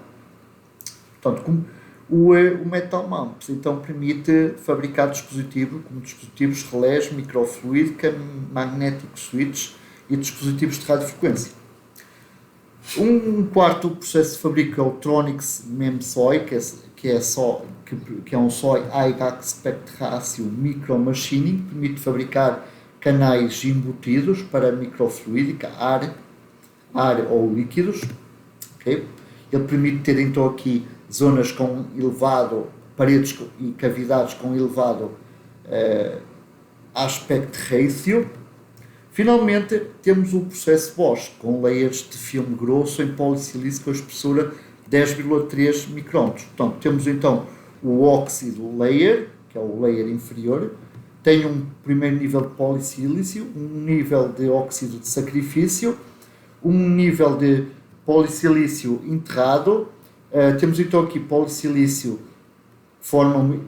Portanto, como o Metal MUMPS então permite fabricar dispositivos como dispositivos relés, microfluídica, magnetic switch e dispositivos de radiofrequência. Um quarto processo de fabrico é o Tronics MEMSOI, que é um SOI High Aspect Ratio Micro Machining, que permite fabricar canais embutidos para microfluídica, ar ou líquidos. Okay? Ele permite ter então aqui zonas com elevado, paredes e cavidades com elevado aspect ratio. Finalmente temos o processo Bosch, com layers de filme grosso em polissilício com espessura 10,3 micrômetros. Portanto, temos então o óxido layer, que é o layer inferior, tem um primeiro nível de polissilício, um nível de óxido de sacrifício, um nível de polissilício enterrado. Temos então aqui polissilício formando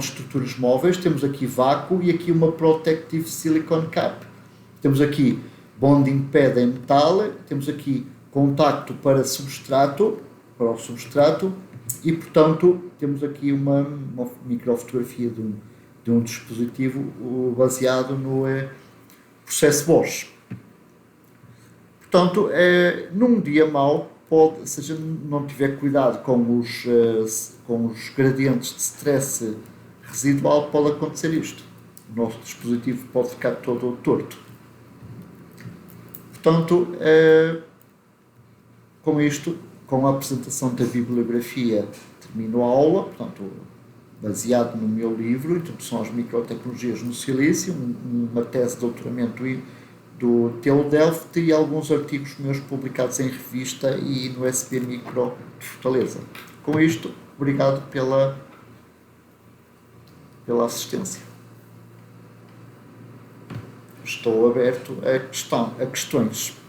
estruturas móveis, temos aqui vácuo e aqui uma protective silicone cap. Temos aqui bonding pad em metal, temos aqui contacto para o substrato e portanto temos aqui uma microfotografia de um dispositivo baseado no processo Bosch. Portanto, num dia mau, se a gente não tiver cuidado com os gradientes de stress residual, pode acontecer isto. O nosso dispositivo pode ficar todo torto. Portanto, com isto, com a apresentação da bibliografia, termino a aula. Portanto, baseado no meu livro, Introdução às Microtecnologias no Silício, uma tese de doutoramento do TU Delft e alguns artigos meus publicados em revista e no SB Micro de Fortaleza. Com isto, obrigado pela pela assistência. Estou aberto a questões.